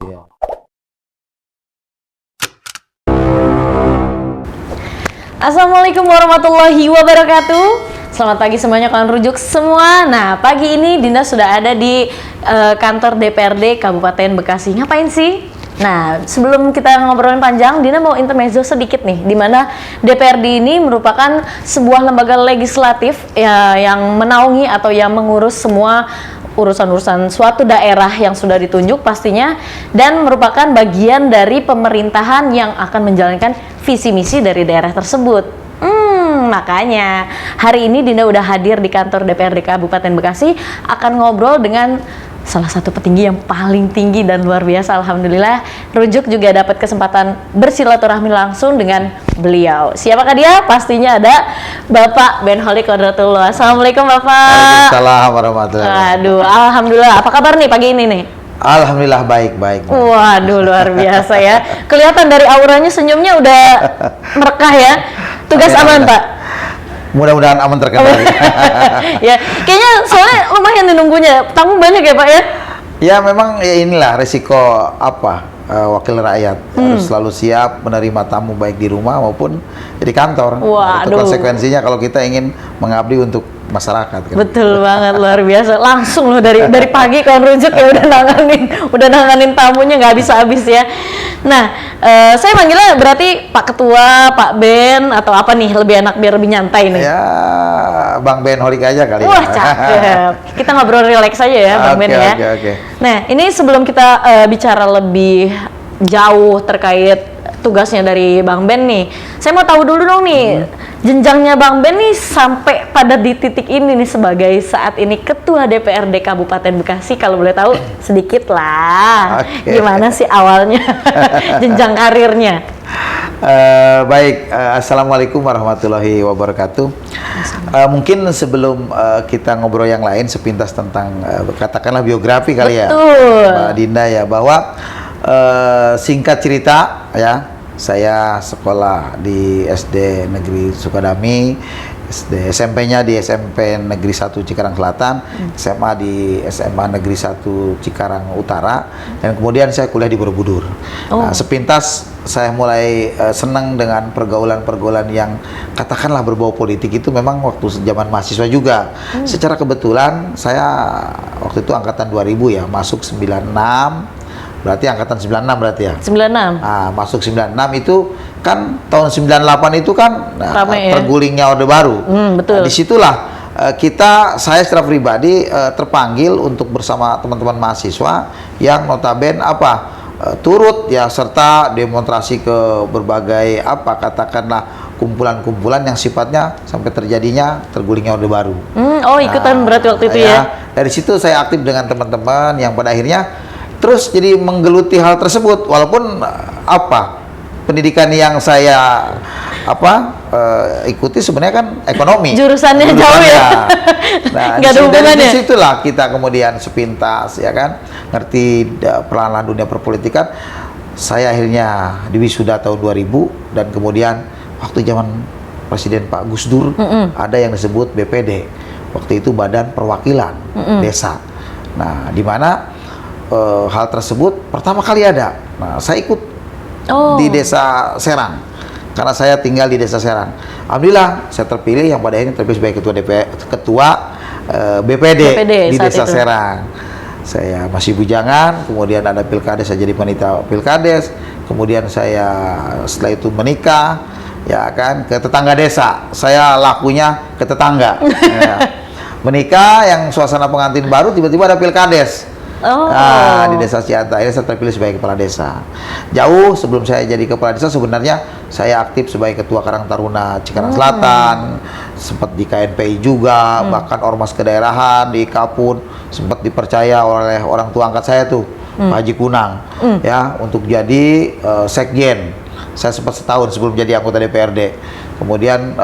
Iya. Assalamualaikum warahmatullahi wabarakatuh. Selamat pagi semuanya, kawan rujuk semua. Nah, pagi ini Dinda sudah ada di kantor DPRD Kabupaten Bekasi. Ngapain sih? Nah, sebelum kita ngobrolin panjang, Dinda mau intermezzo sedikit nih, di mana DPRD ini merupakan sebuah lembaga legislatif ya, yang menaungi atau yang mengurus semua urusan-urusan suatu daerah yang sudah ditunjuk pastinya, dan merupakan bagian dari pemerintahan yang akan menjalankan visi misi dari daerah tersebut. Makanya hari ini Dinda udah hadir di kantor DPRD Kabupaten Bekasi, akan ngobrol dengan salah satu petinggi yang paling tinggi dan luar biasa. Alhamdulillah, Rujuk juga dapat kesempatan bersilaturahmi langsung dengan beliau. Siapakah dia? Pastinya ada Bapak Ben Holik Kodratullah. Assalamualaikum Bapak. Waalaikumsalam warahmatullahi wabarakatuh. Aduh, alhamdulillah. Apa kabar nih pagi ini nih? Alhamdulillah baik. Waduh, luar biasa ya. Kelihatan dari auranya, senyumnya udah merekah ya. Tugas aman Pak? Mudah-mudahan aman terkendali. Ya, kayaknya soalnya lumayan nih nunggunya. Tamu banyak ya Pak ya? Ya memang ya inilah resiko wakil rakyat harus selalu siap menerima tamu baik di rumah maupun di kantor. Nah, itu konsekuensinya kalau kita ingin mengabdi untuk masyarakat. Kan? Betul banget, luar biasa. Langsung loh dari pagi kawan rujuk ya udah nanganin tamunya nggak habis-habis ya. Nah, saya manggilnya berarti Pak Ketua, Pak Ben, atau apa nih, lebih enak biar lebih nyantai nih? Ya, Bang Ben Holik aja kali. Wah, cakep. Kita ngobrol relax aja ya, Bang Ben ya. Oke. Nah, ini sebelum kita bicara lebih jauh terkait tugasnya dari Bang Ben nih, saya mau tahu dulu dong nih, jenjangnya Bang Ben nih sampai pada di titik ini nih sebagai saat ini Ketua DPRD Kabupaten Bekasi, kalau boleh tahu sedikit lah. Gimana sih awalnya jenjang karirnya? Baik, Assalamualaikum warahmatullahi wabarakatuh. Mungkin sebelum kita ngobrol yang lain sepintas tentang katakanlah biografi kali. Betul. Ya Mbak Dinda ya, bahwa singkat cerita ya, saya sekolah di SD Negeri Sukadami, SMP-nya di SMP Negeri 1 Cikarang Selatan, SMA di SMA Negeri 1 Cikarang Utara, dan kemudian saya kuliah di Borobudur. Nah, sepintas saya mulai senang dengan pergaulan-pergaulan yang katakanlah berbau politik itu memang waktu zaman mahasiswa juga. Secara kebetulan saya waktu itu angkatan 2000 ya, masuk 96. Berarti angkatan 96 berarti ya? 96. Masuk 96 itu kan tahun 98 itu kan tergulingnya Orde Baru. Betul. Nah, disitulah saya secara pribadi terpanggil untuk bersama teman-teman mahasiswa yang notabene turut ya serta demonstrasi ke berbagai katakanlah kumpulan-kumpulan yang sifatnya sampai terjadinya tergulingnya Orde Baru. Ikutan berarti waktu itu ya? Dari situ saya aktif dengan teman-teman yang pada akhirnya terus jadi menggeluti hal tersebut, walaupun pendidikan yang saya ikuti sebenarnya kan ekonomi. Jurusannya jauh ya. Nah, nggak ada hubungannya. Dari situlah kita kemudian sepintas ya kan ngerti perlahan dunia perpolitikan. Saya akhirnya diwisuda tahun 2000, dan kemudian waktu zaman Presiden Pak Gus Dur ada yang disebut BPD. Waktu itu Badan Perwakilan Desa. Nah, di mana hal tersebut pertama kali ada. Nah, saya ikut di Desa Serang karena saya tinggal di Desa Serang. Alhamdulillah saya terpilih, yang pada akhirnya terpilih sebagai ketua BPD di Desa Serang. Saya masih bujangan, kemudian ada pilkades, saya jadi panitia pilkades, kemudian saya setelah itu menikah, ya kan, ke tetangga desa. Saya lakunya ke tetangga. Ya. Menikah yang suasana pengantin baru, tiba-tiba ada pilkades. Di Desa Ciata, akhirnya saya terpilih sebagai kepala desa. Jauh sebelum saya jadi kepala desa, sebenarnya saya aktif sebagai ketua Karang Taruna Cikarang Selatan, sempat di KNPI juga, bahkan ormas kedaerahan di Kapun, sempat dipercaya oleh orang tua angkat saya tuh, Pak Haji Kunang, ya, untuk jadi sekjen. Saya sempat setahun sebelum jadi anggota DPRD. Kemudian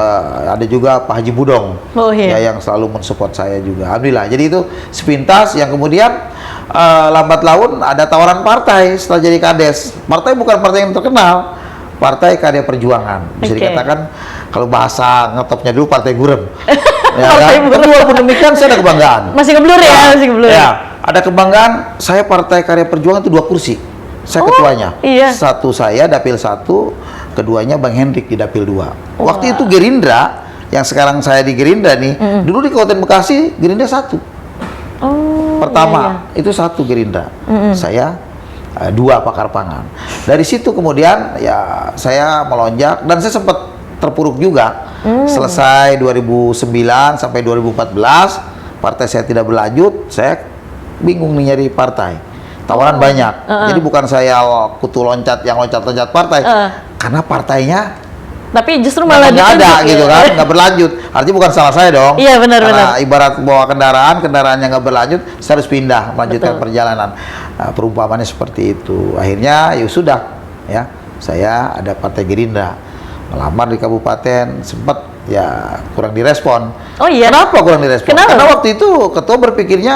ada juga Pak Haji Budong, ya, yang selalu mensupport saya juga. Alhamdulillah. Jadi itu sepintas, yang kemudian lambat laun ada tawaran partai setelah jadi kades. Partai bukan partai yang terkenal, Partai Karya Perjuangan. Bisa dikatakan kalau bahasa ngetopnya dulu Partai Gurem. Ya, tapi walaupun demikian saya ada kebanggaan. Masih ngeblur ya, masih ngeblur. Ya, ada kebanggaan. Saya Partai Karya Perjuangan itu 2 kursi. Saya ketuanya. Iya. Satu saya dapil 1, keduanya Bang Hendrik di dapil 2. Waktu itu Gerindra, yang sekarang saya di Gerindra nih, dulu di Kabupaten Bekasi Gerindra 1. Pertama itu 1 Gerindra. Saya 2 pakar pangan. Dari situ kemudian ya saya melonjak dan saya sempat terpuruk juga. Selesai 2009 sampai 2014, partai saya tidak berlanjut, saya bingung nih nyari partai. Tawaran banyak. Jadi bukan saya kutu loncat yang loncat-loncat partai. Karena partainya tapi justru malah nggak ada ditunjuk, gitu ya? kan, nggak berlanjut. Artinya bukan salah saya dong. Iya, benar-benar. Karena ibarat bawa kendaraannya nggak berlanjut, saya harus pindah melanjutkan perjalanan. Nah, perumpamannya seperti itu. Akhirnya ya sudah, ya saya ada Partai Gerindra, melamar di kabupaten, sempat ya kurang direspon. Oh iya. Kenapa kurang direspon? Kenapa? Karena waktu itu ketua berpikirnya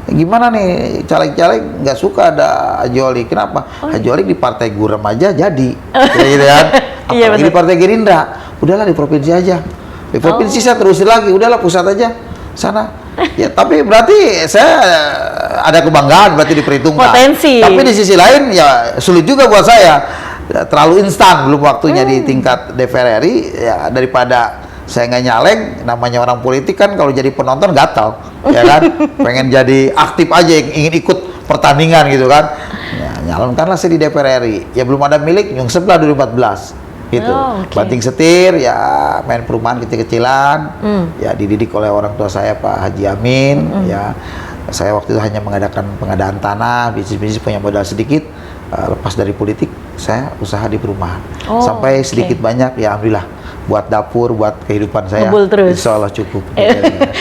gimana nih, caleg-caleg nggak suka ada Haji Olik. Kenapa? Haji Olik di partai Gurem aja jadi, gitu kan? Iya, Apalagi di benar. partai Gerindra, udahlah di provinsi aja. Di provinsi saya terusin lagi, udahlah pusat aja sana. Ya tapi berarti saya ada kebanggaan, berarti diperhitungkan. Potensi. Tapi di sisi lain ya sulit juga buat saya. Ya, terlalu instan, belum waktunya di tingkat DPR RI. Ya daripada saya nggak nyalek, namanya orang politik kan kalau jadi penonton gatal, ya kan? Pengen jadi aktif aja, ingin ikut pertandingan gitu kan? Ya, nyalonkanlah saya di DPR RI. Ya belum ada milik, nyungsep lah 2014. Gitu, oke. banting setir, ya main perumahan kecil-kecilan, ya dididik oleh orang tua saya Pak Haji Amin, ya saya waktu itu hanya mengadakan pengadaan tanah, bisnis-bisnis punya modal sedikit, lepas dari politik, saya usaha di perumahan, sampai sedikit banyak, ya alhamdulillah, buat dapur, buat kehidupan saya, Ngebul terus. insya Allah cukup.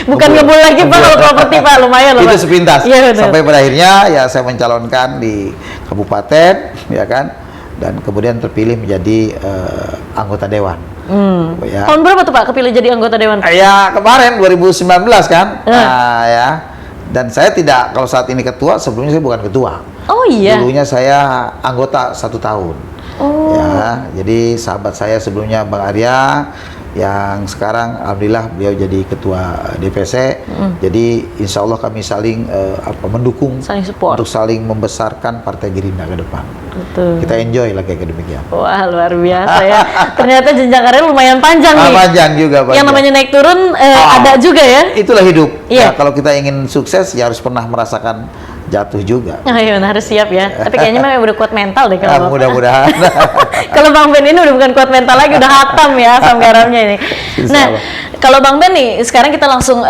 Bukan ngebul lagi Pak, kalau properti Pak, lumayan loh Itu Pak. sepintas, Iya, benar. sampai pada akhirnya ya saya mencalonkan di kabupaten, ya kan, dan kemudian terpilih menjadi anggota dewan. Ya. Tahun berapa tuh Pak kepilih jadi anggota dewan? Ya kemarin 2019 kan, nah, ya. Dan saya tidak, kalau saat ini ketua, sebelumnya saya bukan ketua. Oh iya. Dulunya saya anggota 1 tahun. Oh. Ya, jadi sahabat saya sebelumnya Bang Arya, yang sekarang alhamdulillah beliau jadi ketua DPC. Jadi insya Allah kami saling mendukung, Saling support. untuk saling membesarkan Partai Gerindra ke depan. Betul. Kita enjoy lah kayak demikian. Wah, luar biasa ya. Ternyata jenjang karir lumayan panjang nih. Panjang juga, Yang panjang. namanya naik turun ada juga ya. Itulah hidup. Iya. Ya, kalau kita ingin sukses ya harus pernah merasakan jatuh juga. Oh iya, harus siap ya. Tapi kayaknya memang udah kuat mental deh kalau Bapak. Mudah-mudahan. Kalau Bang Ben ini udah bukan kuat mental lagi, udah hatam ya asam garamnya ini. Insya Nah, Allah. kalau Bang Ben nih, sekarang kita langsung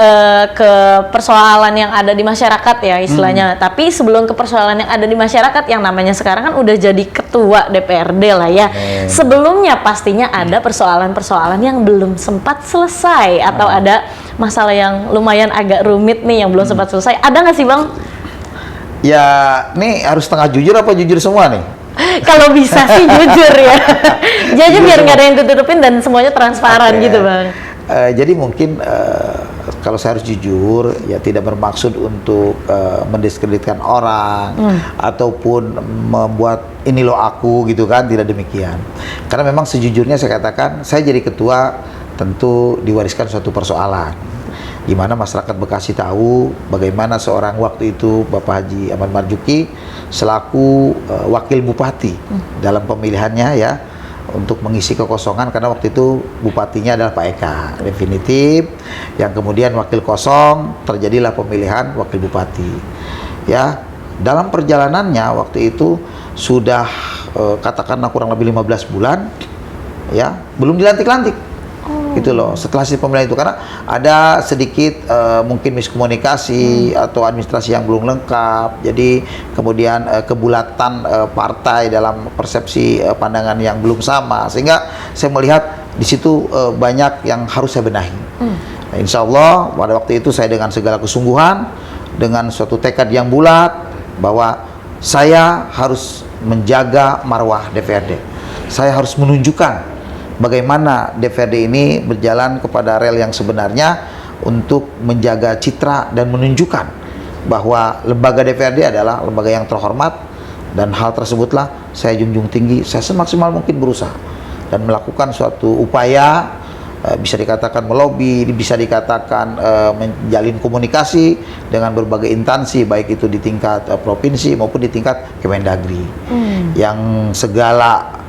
ke persoalan yang ada di masyarakat ya istilahnya. Tapi sebelum ke persoalan yang ada di masyarakat, yang namanya sekarang kan udah jadi ketua DPRD lah ya. Sebelumnya pastinya ada persoalan-persoalan yang belum sempat selesai atau ada masalah yang lumayan agak rumit nih yang belum sempat selesai. Ada nggak sih Bang? Ya, nih harus setengah jujur apa jujur semua nih? Kalau bisa sih jujur ya. Jadi Jujur biar nggak ada semua. yang tutupin dan semuanya transparan Oke. gitu Bang. Jadi mungkin kalau saya harus jujur, ya tidak bermaksud untuk mendiskreditkan orang ataupun membuat ini loh aku gitu kan, tidak demikian. Karena memang sejujurnya saya katakan, saya jadi ketua tentu diwariskan suatu persoalan. Di mana masyarakat Bekasi tahu bagaimana seorang waktu itu Bapak Haji Ahmad Marzuki selaku wakil bupati dalam pemilihannya ya, untuk mengisi kekosongan, karena waktu itu bupatinya adalah Pak Eka definitif, yang kemudian wakil kosong, terjadilah pemilihan wakil bupati. Ya, dalam perjalanannya waktu itu sudah katakanlah kurang lebih 15 bulan ya, belum dilantik-lantik. Gitu loh, setelah si pemilihan itu, karena ada sedikit mungkin miskomunikasi atau administrasi yang belum lengkap, jadi kemudian kebulatan partai dalam persepsi pandangan yang belum sama, sehingga saya melihat di situ banyak yang harus saya benahi. Nah, insya Allah pada waktu itu saya dengan segala kesungguhan, dengan suatu tekad yang bulat bahwa saya harus menjaga marwah DPRD, saya harus menunjukkan bagaimana DPRD ini berjalan kepada rel yang sebenarnya untuk menjaga citra dan menunjukkan bahwa lembaga DPRD adalah lembaga yang terhormat, dan hal tersebutlah saya junjung tinggi. Saya semaksimal mungkin berusaha dan melakukan suatu upaya bisa dikatakan melobi, bisa dikatakan menjalin komunikasi dengan berbagai instansi, baik itu di tingkat provinsi maupun di tingkat Kemendagri. Yang segala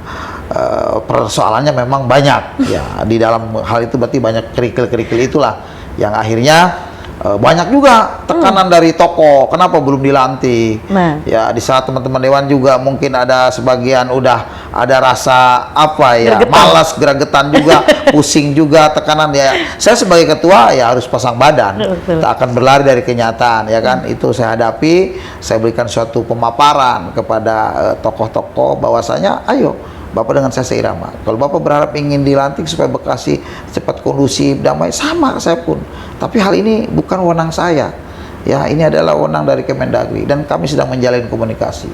persoalannya memang banyak ya, di dalam hal itu berarti banyak kerikil-kerikil itulah yang akhirnya banyak juga tekanan dari tokoh, kenapa belum dilantik? Ya di saat teman-teman dewan juga mungkin ada sebagian udah ada rasa apa ya, malas, gregetan juga, pusing juga, tekanan ya. Saya sebagai ketua ya harus pasang badan, tak akan berlari dari kenyataan ya kan. Itu saya hadapi, saya berikan suatu pemaparan kepada tokoh-tokoh bahwasanya ayo Bapak dengan saya seirama. Kalau Bapak berharap ingin dilantik supaya Bekasi cepat kondusif, damai, sama saya pun. Tapi hal ini bukan wewenang saya. Ya, ini adalah wewenang dari Kemendagri dan kami sedang menjalin komunikasi.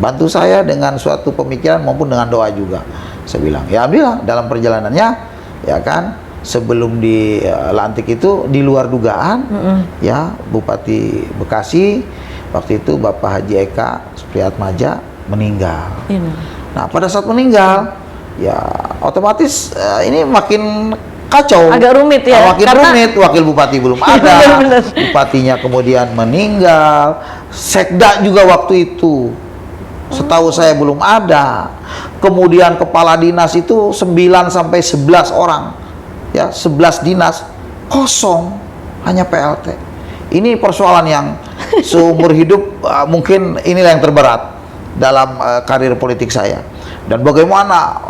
Bantu saya dengan suatu pemikiran maupun dengan doa juga. Saya bilang, ya alhamdulillah dalam perjalanannya, ya kan, sebelum dilantik itu di luar dugaan, ya Bupati Bekasi waktu itu Bapak Haji Eka Supriyatmaja meninggal. Nah, pada saat meninggal, ya otomatis ini makin kacau. Agak rumit ya. Makin rumit, wakil bupati belum ada, bupatinya kemudian meninggal, sekda juga waktu itu, setahu saya belum ada. Kemudian kepala dinas itu 9 sampai 11 orang, ya 11 dinas kosong, hanya PLT. Ini persoalan yang seumur hidup mungkin inilah yang terberat dalam karir politik saya. Dan bagaimana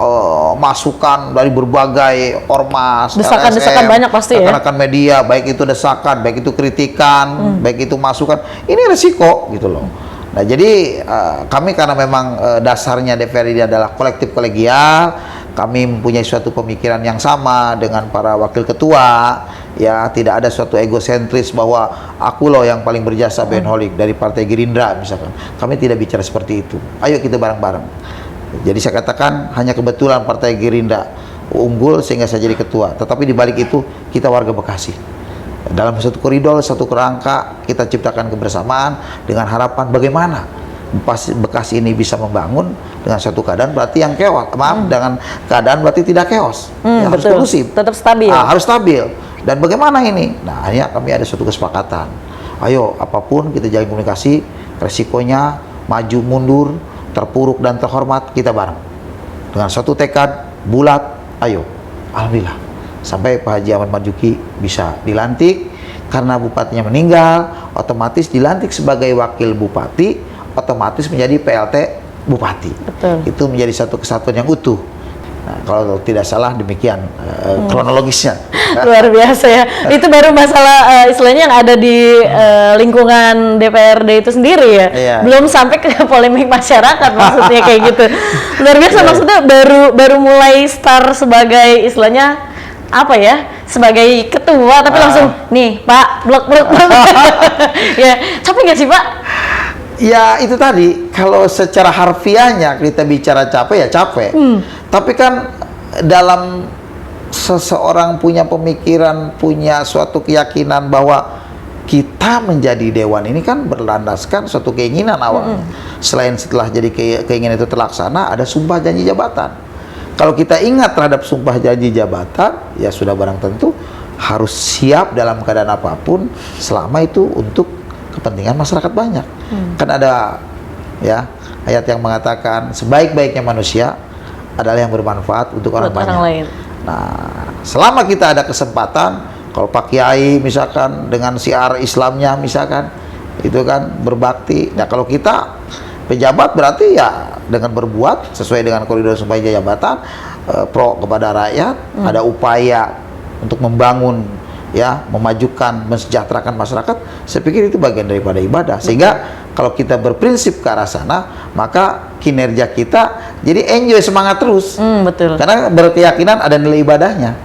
masukan dari berbagai ormas, desakan-desakan banyak pasti ya, rekan-rekan media, baik itu desakan, baik itu kritikan, baik itu masukan, ini resiko gitu loh. Nah jadi kami karena memang dasarnya DPR ini adalah kolektif kolegial, kami mempunyai suatu pemikiran yang sama dengan para wakil ketua, ya tidak ada suatu egosentris bahwa aku loh yang paling berjasa Benholik dari Partai Gerindra misalkan. Kami tidak bicara seperti itu. Ayo kita bareng-bareng. Jadi saya katakan hanya kebetulan Partai Gerindra unggul sehingga saya jadi ketua. Tetapi di balik itu kita warga Bekasi. Dalam satu koridor, satu kerangka kita ciptakan kebersamaan dengan harapan bagaimana Bekasi ini bisa membangun dengan suatu keadaan berarti yang chaos. Dengan keadaan berarti tidak chaos. Ya, harus kondusif. Tetap stabil. Harus stabil. Dan bagaimana ini? Nah, akhirnya kami ada suatu kesepakatan. Ayo, apapun kita jalin komunikasi, resikonya maju mundur, terpuruk dan terhormat, kita bareng. Dengan suatu tekad bulat, ayo. Alhamdulillah. Sampai Pak Haji Ahmad Marzuki bisa dilantik, karena bupatinya meninggal, otomatis dilantik sebagai wakil bupati, otomatis menjadi PLT bupati. Itu menjadi satu kesatuan yang utuh. Nah, kalau tidak salah demikian kronologisnya. Luar biasa ya. Itu baru masalah istilahnya yang ada di lingkungan DPRD itu sendiri ya. Belum sampai ke polemik masyarakat maksudnya kayak gitu. Luar biasa maksudnya baru mulai start sebagai istilahnya apa ya? Sebagai ketua tapi langsung nih Pak blok. Ya, capek nggak sih Pak? Ya itu tadi, kalau secara harfiahnya kita bicara capek ya capek. Tapi kan dalam seseorang punya pemikiran, punya suatu keyakinan bahwa kita menjadi dewan ini kan berlandaskan suatu keinginan awalnya. Selain setelah jadi keinginan itu terlaksana, ada sumpah janji jabatan. Kalau kita ingat terhadap sumpah janji jabatan, ya sudah barang tentu harus siap dalam keadaan apapun selama itu untuk kepentingan masyarakat banyak. Kan ada ya ayat yang mengatakan sebaik-baiknya manusia adalah yang bermanfaat untuk orang banyak. Lain. Nah, selama kita ada kesempatan, kalau Pak Kiai misalkan dengan siar Islamnya misalkan, itu kan berbakti. Nah, kalau kita pejabat berarti ya dengan berbuat sesuai dengan koridor sumpah jabatan, pro kepada rakyat, ada upaya untuk membangun, ya, memajukan, mensejahterakan masyarakat. Saya pikir itu bagian daripada ibadah. Sehingga kalau kita berprinsip ke arah sana, maka kinerja kita jadi enjoy, semangat terus. Betul. Karena berkeyakinan ada nilai ibadahnya.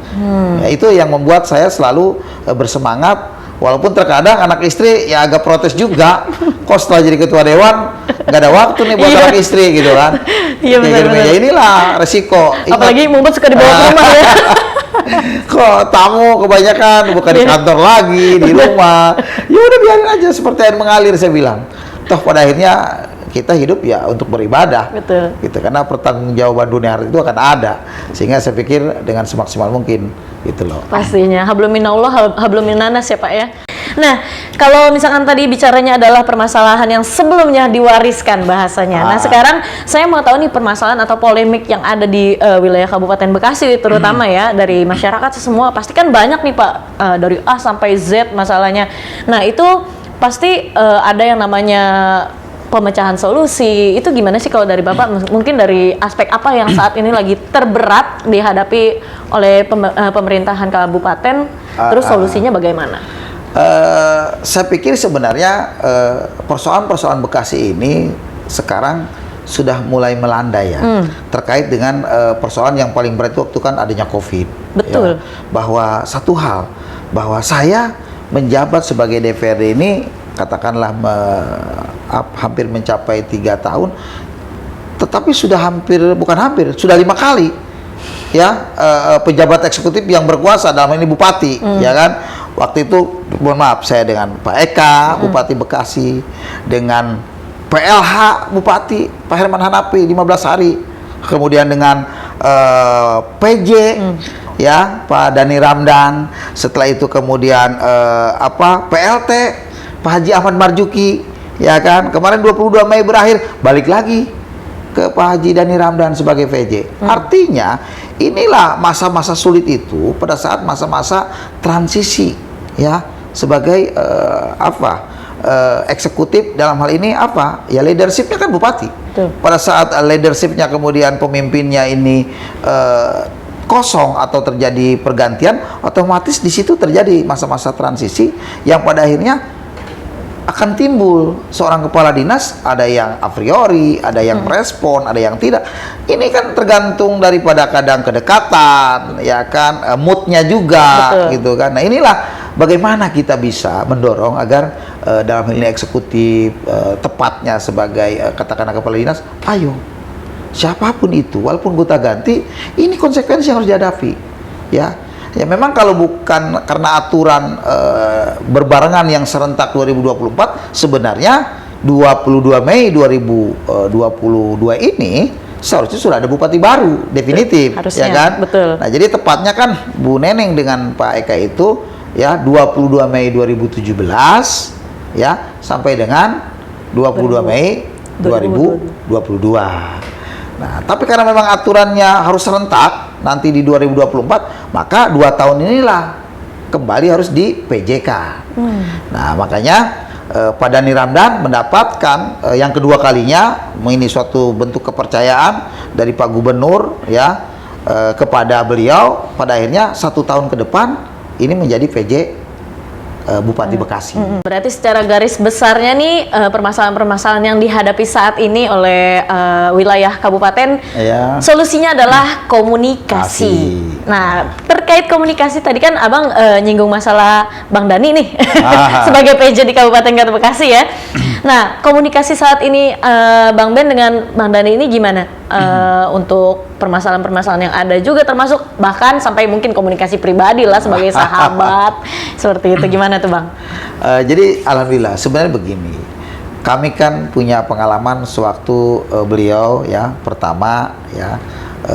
Ya, itu yang membuat saya selalu bersemangat. Walaupun terkadang anak istri ya agak protes juga. Kok setelah jadi ketua dewan nggak ada waktu nih buat anak istri gitu kan. Iya benar. Ya inilah resiko. Apalagi mumpet suka dibawa ke rumah ya. Kok tamu kebanyakan bukan di kantor lagi, di rumah. Ya udah biarin aja seperti air mengalir, saya bilang. Toh pada akhirnya kita hidup ya untuk beribadah. Betul. Gitu, karena pertanggungjawaban dunia akhirat itu akan ada. Sehingga saya pikir dengan semaksimal mungkin gitu loh. Pastinya, hablum minallah, hablum minanas ya Pak ya. Nah, kalau misalkan tadi bicaranya adalah permasalahan yang sebelumnya diwariskan bahasanya. Nah, sekarang saya mau tahu nih permasalahan atau polemik yang ada di wilayah Kabupaten Bekasi terutama ya, dari masyarakat semua. Pasti kan banyak nih Pak, dari A sampai Z masalahnya. Nah, itu pasti ada yang namanya pemecahan solusi. Itu gimana sih kalau dari Bapak? Mungkin dari aspek apa yang saat ini lagi terberat dihadapi oleh pemerintahan kabupaten, terus solusinya bagaimana? Saya pikir sebenarnya persoalan-persoalan Bekasi ini sekarang sudah mulai melandai ya, terkait dengan persoalan yang paling berat itu waktu kan adanya COVID. Betul. Ya, bahwa satu hal, bahwa saya menjabat sebagai DPRD ini katakanlah hampir mencapai 3 tahun, tetapi sudah sudah 5 kali ya pejabat eksekutif yang berkuasa, dalam ini bupati, ya kan. Waktu itu mohon maaf, saya dengan Pak Eka, Bupati Bekasi, dengan PLH Bupati Pak Herman Hanafi 15 hari, kemudian dengan PJ ya Pak Dhani Ramdan, setelah itu kemudian PLT Pak Haji Ahmad Marzuki, ya kan. Kemarin 22 Mei berakhir, balik lagi ke Pak Haji Dhani Ramdan sebagai VJ. Artinya inilah masa-masa sulit itu pada saat masa-masa transisi ya, sebagai eksekutif dalam hal ini ya leadershipnya kan bupati. Tuh. Pada saat leadershipnya kemudian pemimpinnya ini kosong atau terjadi pergantian, otomatis di situ terjadi masa-masa transisi yang pada akhirnya akan timbul seorang kepala dinas, ada yang a priori, ada yang merespon, ada yang tidak. Ini kan tergantung daripada kadang kedekatan, ya kan, moodnya juga. Betul. Gitu kan. Nah, inilah bagaimana kita bisa mendorong agar dalam hal ini eksekutif, tepatnya sebagai katakanlah kepala dinas, ayo siapapun itu, walaupun gonta ganti, ini konsekuensi yang harus dihadapi, ya. Ya memang kalau bukan karena aturan berbarengan yang serentak 2024, sebenarnya 22 Mei 2022 ini seharusnya sudah ada bupati baru definitif, harusnya, ya kan? Betul. Nah, jadi tepatnya kan Bu Neneng dengan Pak Eka itu ya 22 Mei 2017 ya sampai dengan 22 Mei 2022. Nah, tapi karena memang aturannya harus serentak nanti di 2024, maka 2 tahun inilah kembali harus di PJK. Nah, makanya Pak Dhani Ramdan mendapatkan yang kedua kalinya, ini suatu bentuk kepercayaan dari Pak Gubernur ya kepada beliau, pada akhirnya 1 tahun ke depan ini menjadi PJ Bupati Bekasi. Berarti secara garis besarnya nih permasalahan-permasalahan yang dihadapi saat ini oleh wilayah kabupaten, solusinya adalah komunikasi. Nah, terkait komunikasi tadi kan Abang nyinggung masalah Bang Dhani nih sebagai PJ di Kabupaten Kota Bekasi ya. Nah, komunikasi saat ini Bang Ben dengan Bang Dhani ini gimana untuk permasalahan-permasalahan yang ada juga, termasuk bahkan sampai mungkin komunikasi pribadi lah sebagai sahabat seperti itu, gimana tuh Bang? Jadi alhamdulillah sebenarnya begini, kami kan punya pengalaman sewaktu beliau ya pertama ya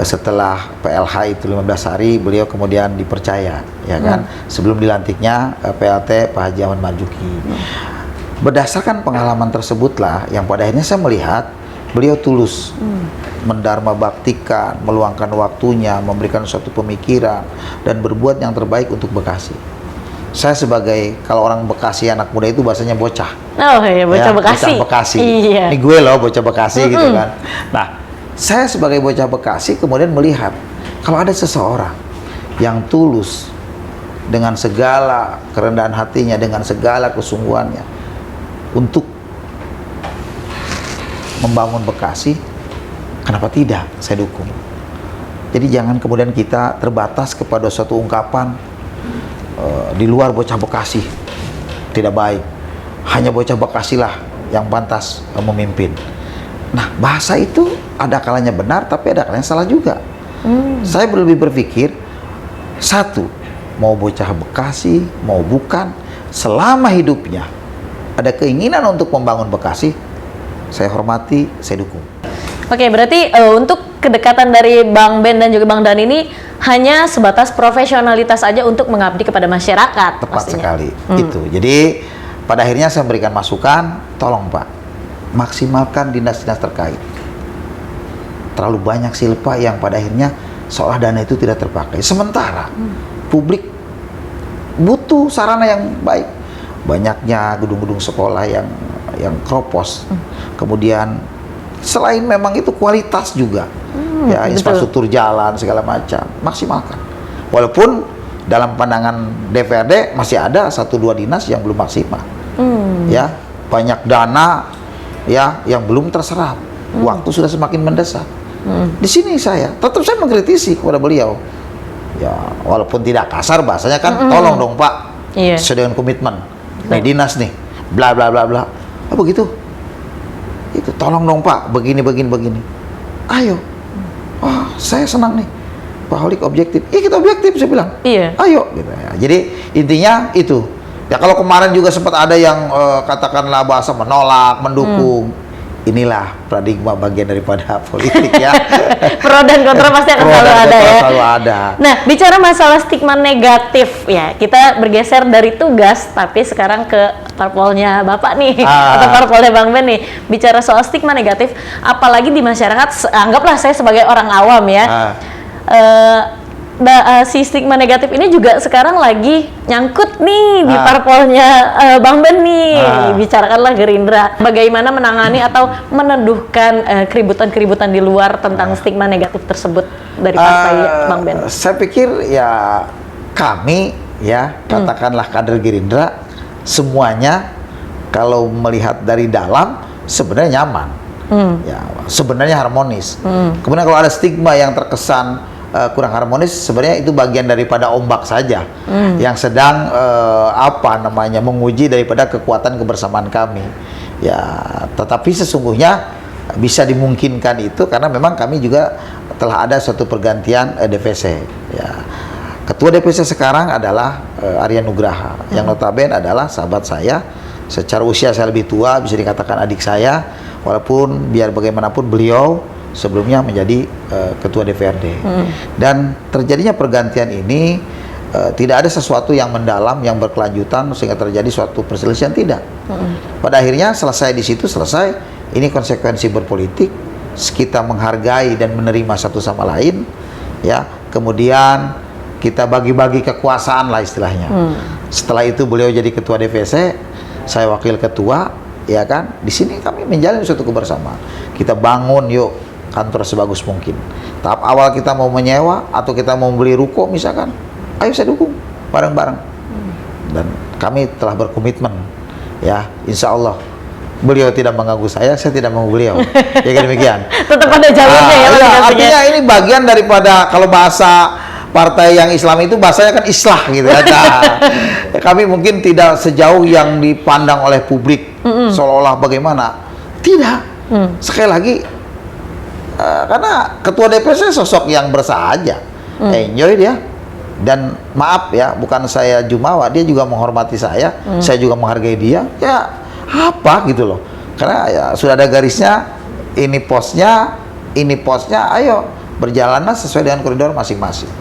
setelah PLH itu 15 hari beliau kemudian dipercaya ya kan, sebelum dilantiknya PLT Pak Haji Ahmad Marzuki. Berdasarkan pengalaman tersebutlah yang pada akhirnya saya melihat beliau tulus mendharma baktikan, meluangkan waktunya, memberikan suatu pemikiran dan berbuat yang terbaik untuk Bekasi. Saya sebagai, kalau orang Bekasi anak muda itu bahasanya bocah. Oh iya, bocah ya, Bekasi. Bocah Bekasi. Iya. Ini gue loh bocah Bekasi gitu kan. Nah, saya sebagai bocah Bekasi kemudian melihat kalau ada seseorang yang tulus dengan segala kerendahan hatinya, dengan segala kesungguhannya untuk membangun Bekasi, kenapa tidak saya dukung. Jadi jangan kemudian kita terbatas kepada suatu ungkapan di luar bocah Bekasi tidak baik, hanya bocah Bekasi lah yang pantas memimpin. Nah, bahasa itu ada kalanya benar tapi ada kalanya salah juga. Saya lebih berpikir, satu, mau bocah Bekasi mau bukan, selama hidupnya ada keinginan untuk membangun Bekasi, saya hormati, saya dukung. Oke, berarti untuk kedekatan dari Bang Ben dan juga Bang Dan ini hanya sebatas profesionalitas aja untuk mengabdi kepada masyarakat. Tepat pastinya. sekali itu. Jadi pada akhirnya saya memberikan masukan, tolong Pak, maksimalkan dinas-dinas terkait. Terlalu banyak silpa yang pada akhirnya seolah dana itu tidak terpakai. Sementara publik butuh sarana yang baik. Banyaknya gedung-gedung sekolah yang kropos. Kemudian selain memang itu kualitas juga, ya infrastruktur jalan segala macam maksimalkan. Walaupun dalam pandangan DPRD masih ada 1-2 dinas yang belum maksimal, ya banyak dana ya yang belum terserap. Waktu sudah semakin mendesak. Di sini saya tetap mengkritisi kepada beliau, ya walaupun tidak kasar bahasanya kan, tolong dong Pak, sesuai dengan komitmen nih dinas nih, bla bla bla bla, begitu. Itu tolong dong Pak, begini. Ayo, saya senang nih, Pak Holik objektif. Kita objektif, saya bilang. Iya. Ayo, gitu ya. Jadi intinya itu. Ya kalau kemarin juga sempat ada yang katakanlah bahasa menolak, mendukung. Inilah paradigma bagian daripada politik ya. Pro dan kontra pasti akan selalu ada ya. Selalu ada. Nah, bicara masalah stigma negatif ya, kita bergeser dari tugas tapi sekarang ke parpolnya Bapak nih atau parpolnya Bang Ben nih. Bicara soal stigma negatif, apalagi di masyarakat, anggaplah saya sebagai orang awam ya. Si stigma negatif ini juga sekarang lagi nyangkut nih di parpolnya Bang Ben nih. Bicarakanlah Gerindra, bagaimana menangani atau meneduhkan keributan-keributan di luar tentang stigma negatif tersebut dari partai Bang Ben. Saya pikir ya kami ya katakanlah kader Gerindra semuanya kalau melihat dari dalam sebenarnya nyaman, ya sebenarnya harmonis. Kemudian kalau ada stigma yang terkesan kurang harmonis, sebenarnya itu bagian daripada ombak saja yang sedang menguji daripada kekuatan kebersamaan kami. Ya, tetapi sesungguhnya bisa dimungkinkan itu karena memang kami juga telah ada suatu pergantian DPC. Ya, ketua DPC sekarang adalah Arya Nugraha, yang notabene adalah sahabat saya. Secara usia saya lebih tua, bisa dikatakan adik saya, walaupun biar bagaimanapun beliau sebelumnya menjadi ketua DPRD. Dan terjadinya pergantian ini tidak ada sesuatu yang mendalam, yang berkelanjutan sehingga terjadi suatu perselisihan, tidak. Pada akhirnya selesai di situ, selesai. Ini konsekuensi berpolitik, kita menghargai dan menerima satu sama lain, ya. Kemudian kita bagi-bagi kekuasaan lah istilahnya. Setelah itu beliau jadi ketua DPC, saya wakil ketua, ya kan. Di sini kami menjalin suatu kebersamaan. Kita bangun yuk kantor sebagus mungkin. Tahap awal kita mau menyewa atau kita mau beli ruko misalkan, ayo saya dukung bareng-bareng. Dan kami telah berkomitmen, ya insya Allah beliau tidak mengganggu saya tidak mengganggu beliau. Ya kan demikian. Tetap ada jalurnya ya. Artinya ini bagian daripada kalau bahasa partai yang Islam itu bahasanya kan islah gitu ya. Kami mungkin tidak sejauh yang dipandang oleh publik seolah-olah bagaimana. Tidak. Sekali lagi karena ketua DPC sosok yang bersahaja, enjoy dia, dan maaf ya, bukan saya jumawa, dia juga menghormati saya juga menghargai dia, ya apa gitu loh, karena ya sudah ada garisnya, ini posnya, ayo berjalanlah sesuai dengan koridor masing-masing.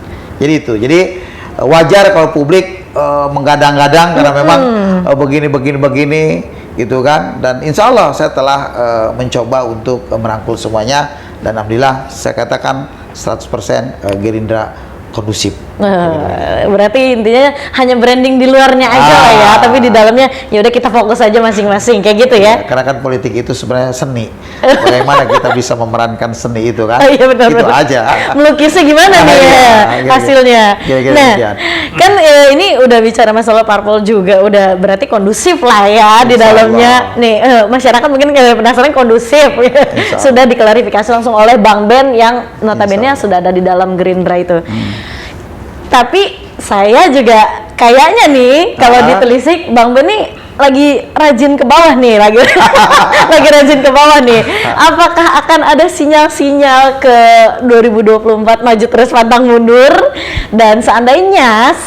Jadi itu, jadi wajar kalau publik menggadang-gadang karena memang begini gitu kan, dan insya Allah saya telah mencoba untuk merangkul semuanya. Dan alhamdulillah saya katakan 100% Gerindra kondusif. Berarti intinya hanya branding di luarnya aja lah ya, tapi di dalamnya ya udah kita fokus aja masing-masing kayak gitu ya. Karena kan politik itu sebenarnya seni. Bagaimana kita bisa memerankan seni itu kan? Iya benar. Itu aja. Melukisnya gimana nih ya hasilnya? Nah, kan ini udah bicara masalah parpol juga, udah berarti kondusif lah ya di dalamnya. Nih masyarakat mungkin kayak penasaran kondusif. Sudah diklarifikasi langsung oleh Bang Ben yang notabene sudah ada di dalam Gerindra itu. Tapi saya juga kayaknya nih kalau ditelisik Bang Ben nih lagi rajin ke bawah nih, lagi lagi rajin ke bawah nih. Apakah akan ada sinyal-sinyal ke 2024 maju terus pantang mundur? Dan seandainya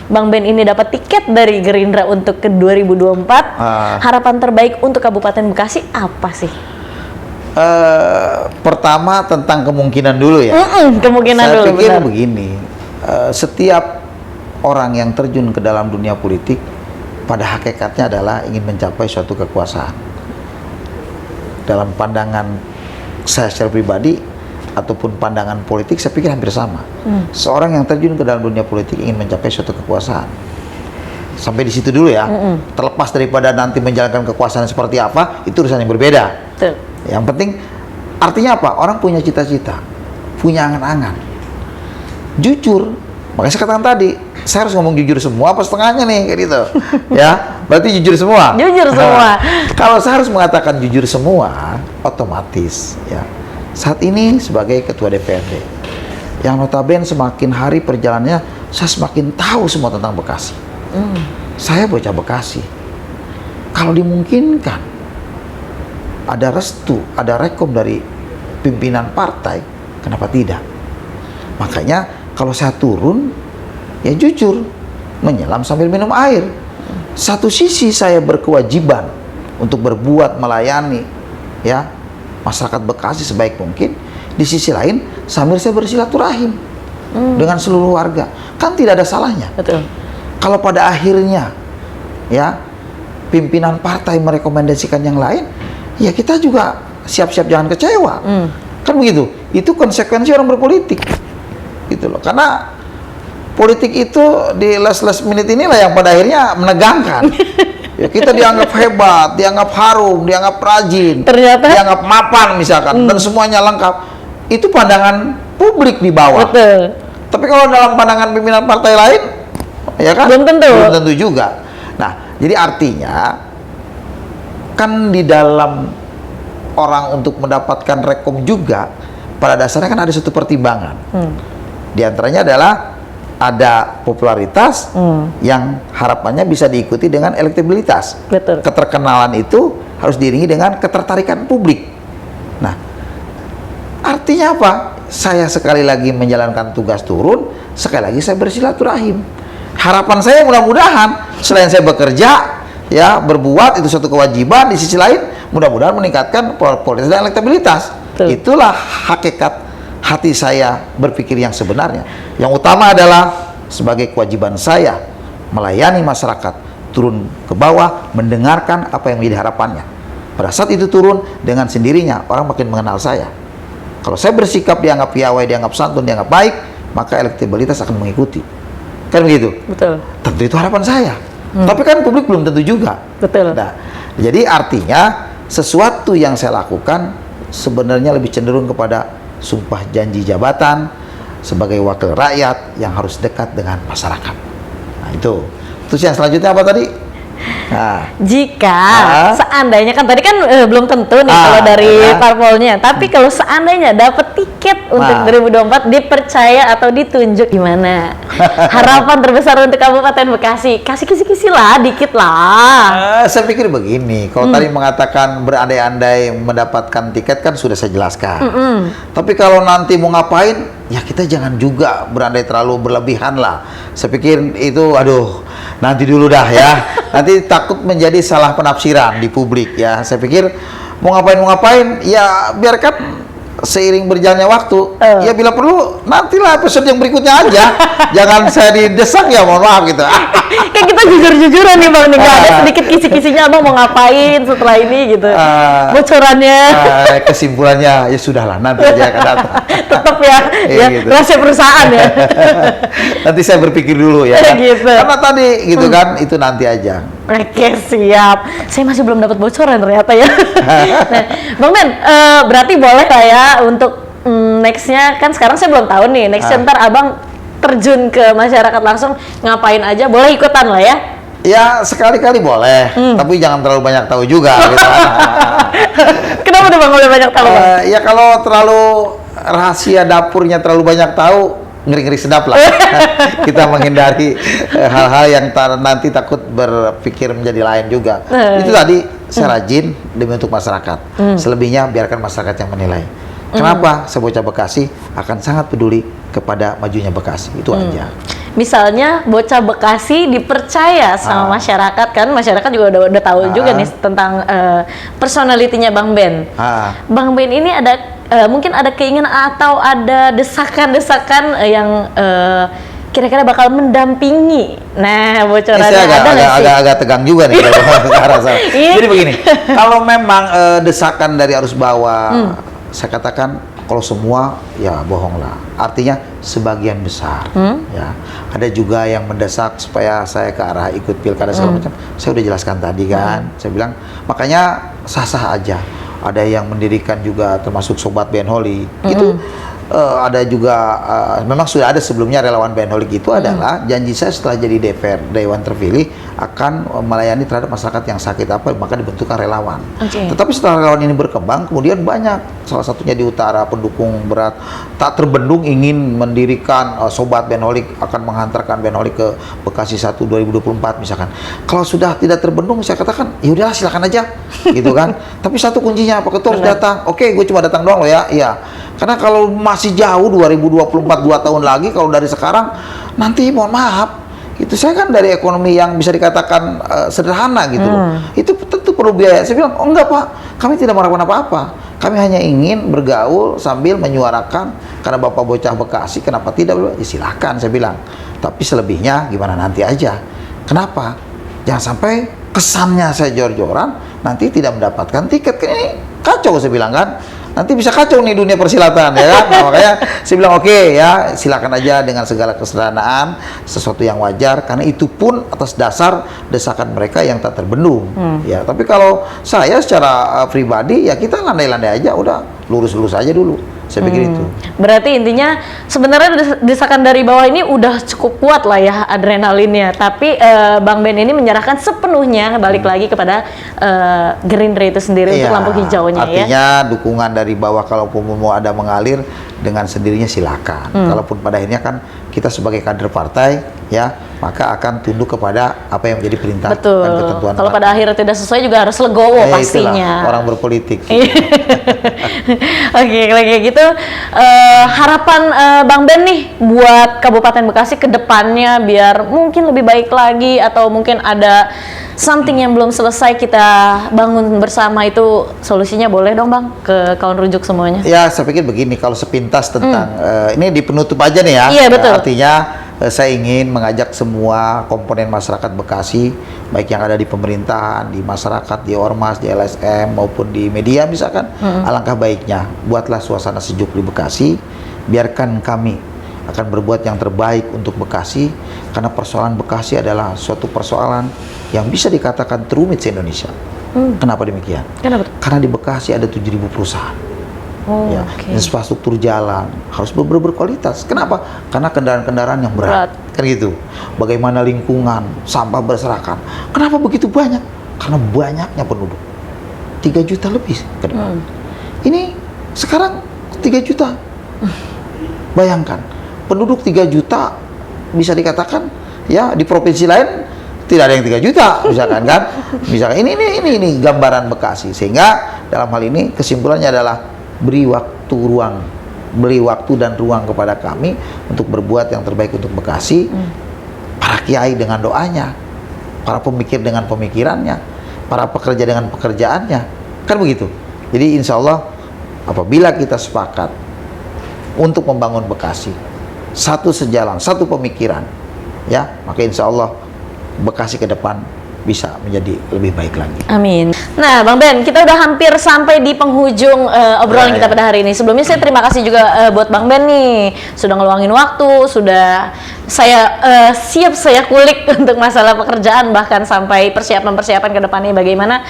Bang Ben ini dapat tiket dari Gerindra untuk ke 2024, harapan terbaik untuk Kabupaten Bekasi apa sih? Pertama tentang kemungkinan dulu ya. Kemungkinan Saya dulu. pikir Benar. begini, setiap orang yang terjun ke dalam dunia politik pada hakikatnya adalah ingin mencapai suatu kekuasaan. Dalam pandangan saya secara pribadi ataupun pandangan politik, saya pikir hampir sama. Seorang yang terjun ke dalam dunia politik ingin mencapai suatu kekuasaan. Sampai di situ dulu ya. Terlepas daripada nanti menjalankan kekuasaan seperti apa, itu urusan yang berbeda. Betul. Yang penting artinya apa? Orang punya cita-cita, punya angan-angan. Jujur, makanya saya katakan tadi, saya harus ngomong jujur semua apa setengahnya nih, kayak gitu. Ya, berarti jujur semua. Jujur semua. Kalau saya harus mengatakan jujur semua, otomatis ya. Saat ini sebagai ketua DPRD, yang notabene semakin hari perjalanannya, saya semakin tahu semua tentang Bekasi. Saya bocah Bekasi. Kalau dimungkinkan, ada restu, ada rekom dari pimpinan partai, kenapa tidak? Makanya kalau saya turun, ya jujur, menyelam sambil minum air. Satu sisi saya berkewajiban untuk berbuat, melayani ya masyarakat Bekasi sebaik mungkin. Di sisi lain, sambil saya bersilaturahim dengan seluruh warga. Kan tidak ada salahnya. Betul. Kalau pada akhirnya ya pimpinan partai merekomendasikan yang lain, ya kita juga siap-siap jangan kecewa. Kan begitu. Itu konsekuensi orang berpolitik. Gitu loh. Karena politik itu di last minute inilah yang pada akhirnya menegangkan. Ya, kita dianggap hebat, dianggap harum, dianggap rajin, Ternyata dianggap mapan misalkan, dan semuanya lengkap. Itu pandangan publik di bawah. betul. Tapi kalau dalam pandangan pimpinan partai lain, ya kan? Belum tentu. Belum tentu juga. Nah, jadi artinya kan di dalam orang untuk mendapatkan rekom juga, pada dasarnya kan ada satu pertimbangan. Di antaranya adalah ada popularitas yang harapannya bisa diikuti dengan elektabilitas. Betul. Keterkenalan itu harus diiringi dengan ketertarikan publik. Nah, artinya apa? Saya sekali lagi menjalankan tugas turun, sekali lagi saya bersilaturahim. Harapan saya mudah-mudahan selain saya bekerja, ya berbuat itu suatu kewajiban, di sisi lain mudah-mudahan meningkatkan popularitas dan elektabilitas. Betul. Itulah hakikat hati saya berpikir yang sebenarnya. Yang utama adalah sebagai kewajiban saya melayani masyarakat, turun ke bawah, mendengarkan apa yang menjadi harapannya. Pada saat itu turun, dengan sendirinya orang makin mengenal saya. Kalau saya bersikap dianggap piawai, dianggap santun, dianggap baik, maka elektabilitas akan mengikuti. Kan begitu? Betul. Tentu itu harapan saya. Tapi kan publik belum tentu juga. Betul. Nah, jadi artinya sesuatu yang saya lakukan sebenarnya lebih cenderung kepada sumpah janji jabatan sebagai wakil rakyat yang harus dekat dengan masyarakat. Nah, itu. Terus yang selanjutnya apa tadi? Nah, Jika seandainya kan tadi kan belum tentu nih kalau dari parpolnya, tapi kalau seandainya dapat tiket untuk 2024 dipercaya atau ditunjuk, gimana? Harapan terbesar untuk Kabupaten Bekasi, kasih kisi-kisi lah, dikit lah. saya pikir begini, kalau tadi mengatakan berandai-andai mendapatkan tiket kan sudah saya jelaskan. Tapi kalau nanti mau ngapain, ya kita jangan juga berandai terlalu berlebihan lah. Saya pikir itu, aduh, nanti dulu dah ya. Nanti takut menjadi salah penafsiran di publik ya. Saya pikir mau ngapain, ya biarkan seiring berjalannya waktu. Ya bila perlu nantilah episode yang berikutnya aja. Jangan saya didesak ya, mohon maaf gitu. Kan kita jujur-jujuran nih Bang, nih nggak ada sedikit kisi-kisinya Abang mau ngapain setelah ini gitu. Bocorannya. Kesimpulannya ya sudahlah, nanti aja akan datang. Tetap ya, ya gitu. rahasia perusahaan ya. Nanti saya berpikir dulu ya. Gitu. Karena tadi gitu kan, itu nanti aja. Oke, siap. Saya masih belum dapat bocoran ternyata ya. Nah, Bang Ben, berarti boleh lah ya untuk nextnya, kan sekarang saya belum tahu nih, nextnya ntar Abang terjun ke masyarakat langsung ngapain aja, boleh ikutan lah ya? Ya sekali-kali boleh, tapi jangan terlalu banyak tahu juga. Gitu. Kenapa tuh Bang boleh banyak tahu? Bang? Ya kalau terlalu rahasia dapurnya terlalu banyak tahu, ngeri-ngeri sedap lah. Kita menghindari hal-hal yang nanti takut berpikir menjadi lain juga. Itu tadi saya rajin demi untuk masyarakat. Selebihnya biarkan masyarakat yang menilai. Kenapa sebocah Bekasi akan sangat peduli kepada majunya Bekasi, itu aja. Misalnya bocah Bekasi dipercaya sama masyarakat, kan masyarakat juga udah tahu juga nih tentang personalitinya Bang Ben. Bang Ben ini ada mungkin ada keinginan atau ada desakan-desakan yang kira-kira bakal mendampingi. Nah, bocorannya agak tegang juga nih kalau ke arah sana. Jadi begini, kalau memang desakan dari arus bawah, saya katakan kalau semua ya bohonglah. Artinya sebagian besar. Ya, ada juga yang mendesak supaya saya ke arah ikut pilkada segala macam. Saya udah jelaskan tadi kan. Saya bilang makanya sah-sah aja. Ada yang mendirikan juga termasuk Sobat Benholi. Itu ada juga memang sudah ada sebelumnya relawan Benholik itu adalah janji saya setelah jadi DPR Dewan terpilih akan melayani terhadap masyarakat yang sakit apa, maka dibentukkan relawan. Tetapi setelah relawan ini berkembang, kemudian banyak, salah satunya di utara pendukung berat tak terbendung ingin mendirikan Sobat Benholik, akan menghantarkan Benholik ke Bekasi 1 2024 misalkan. Kalau sudah tidak terbendung, saya katakan ya udahlah silakan aja gitu kan. Tapi satu kuncinya Pak Ketua harus datang. Oke, gue cuma datang doang loh ya. Iya. Karena kalau masih jauh 2024 2 tahun lagi kalau dari sekarang nanti mohon maaf itu saya kan dari ekonomi yang bisa dikatakan sederhana gitu loh. Itu tentu perlu biaya. Saya bilang, "Oh enggak, Pak. Kami tidak melakukan apa-apa. Kami hanya ingin bergaul sambil menyuarakan karena Bapak bocah Bekasi, kenapa tidak?" Ya silakan saya bilang. Tapi selebihnya gimana nanti aja. Kenapa? Jangan sampai kesannya saya jor-joran nanti tidak mendapatkan tiket. Ini kacau saya bilang kan. Nanti bisa kacau nih dunia persilatan ya kan. Nah, makanya saya bilang oke, ya silakan aja dengan segala kesederhanaan, sesuatu yang wajar karena itu pun atas dasar desakan mereka yang tak terbendung. Ya, tapi kalau saya secara pribadi ya kita landai-landai aja, udah lurus-lurus aja dulu. Saya pikir itu. Berarti intinya sebenarnya desakan dari bawah ini udah cukup kuat lah ya adrenalinnya. Tapi Bang Ben ini menyerahkan sepenuhnya balik lagi kepada Gerindra itu sendiri untuk lampu hijaunya. Artinya dukungan dari bawah kalaupun mau ada mengalir dengan sendirinya silakan. Kalaupun pada akhirnya kan kita sebagai kader partai ya maka akan tunduk kepada apa yang menjadi perintah dan ketentuan. Kalau pada akhirnya tidak sesuai juga harus legowo pastinya. Itulah, orang berpolitik. Oke, kalau kayak gitu harapan Bang Ben nih buat Kabupaten Bekasi ke depannya biar mungkin lebih baik lagi atau mungkin ada something yang belum selesai kita bangun bersama, itu solusinya boleh dong Bang ke kawan rujuk semuanya? Ya, saya pikir begini, kalau sepintas tentang ini di penutup aja nih ya. Iya, betul. Artinya saya ingin mengajak semua komponen masyarakat Bekasi, baik yang ada di pemerintahan, di masyarakat, di ormas, di LSM maupun di media misalkan, alangkah baiknya buatlah suasana sejuk di Bekasi, biarkan kami akan berbuat yang terbaik untuk Bekasi, karena persoalan Bekasi adalah suatu persoalan yang bisa dikatakan terumit se-Indonesia. Kenapa demikian? Kenapa? Karena di Bekasi ada 7.000 perusahaan. Ya, infrastruktur jalan harus berkualitas. Kenapa? Karena kendaraan-kendaraan yang berat. Kan gitu. Bagaimana lingkungan, sampah berserakan. Kenapa begitu banyak? Karena banyaknya penduduk. 3 juta lebih ke depan. Ini sekarang 3 juta. Bayangkan, penduduk 3 juta bisa dikatakan ya di provinsi lain tidak ada yang 3 juta misalkan kan. Misalkan ini gambaran Bekasi. Sehingga dalam hal ini kesimpulannya adalah beri waktu dan ruang kepada kami untuk berbuat yang terbaik untuk Bekasi. Para kiai dengan doanya, para pemikir dengan pemikirannya, para pekerja dengan pekerjaannya, kan begitu. Jadi insya Allah apabila kita sepakat untuk membangun Bekasi, satu sejalan, satu pemikiran, ya, maka insya Allah Bekasi ke depan bisa menjadi lebih baik lagi. Amin. Nah, Bang Ben, kita udah hampir sampai di penghujung obrolan kita pada hari ini. Sebelumnya saya terima kasih juga buat Bang Ben nih, sudah ngeluangin waktu, sudah siap saya kulik untuk masalah pekerjaan, bahkan sampai persiapan ke depannya bagaimana.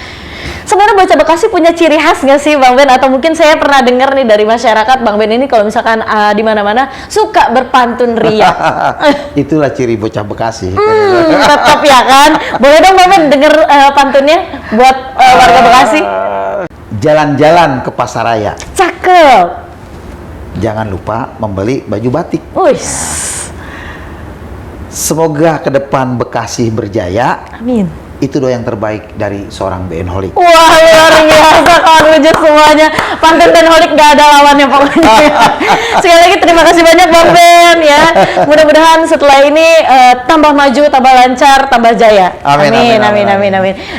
Sebenarnya bocah Bekasi punya ciri khas nggak sih Bang Ben? Atau mungkin saya pernah dengar nih dari masyarakat, Bang Ben ini kalau misalkan di mana-mana suka berpantun ria. Itulah ciri bocah Bekasi. Tetap ya kan? Boleh dong Bang Ben denger pantunnya buat warga Bekasi? Jalan-jalan ke pasaraya. Cakep. jangan lupa membeli baju batik. Wih, Semoga ke depan Bekasi berjaya. amin. Itu doa yang terbaik dari seorang BN Holik. Wah, luar biasa kawan Rujak semuanya. Pantun dan Holik gak ada lawannya pokoknya. Sekali lagi terima kasih banyak Bang Ben ya. Mudah-mudahan setelah ini tambah maju, tambah lancar, tambah jaya. Amin.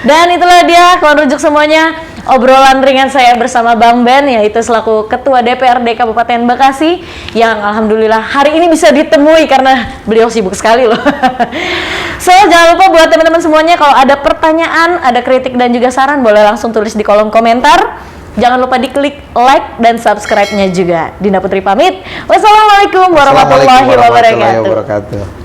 Dan itulah dia kawan Rujak semuanya, obrolan ringan saya bersama Bang Ben, yaitu selaku Ketua DPRD Kabupaten Bekasi, yang alhamdulillah hari ini bisa ditemui karena beliau sibuk sekali loh. So, jangan lupa buat teman-teman semuanya, kalau ada pertanyaan, ada kritik dan juga saran, boleh langsung tulis di kolom komentar. Jangan lupa diklik like dan subscribe-nya juga. Dinda Putri pamit. Wassalamualaikum warahmatullahi wabarakatuh.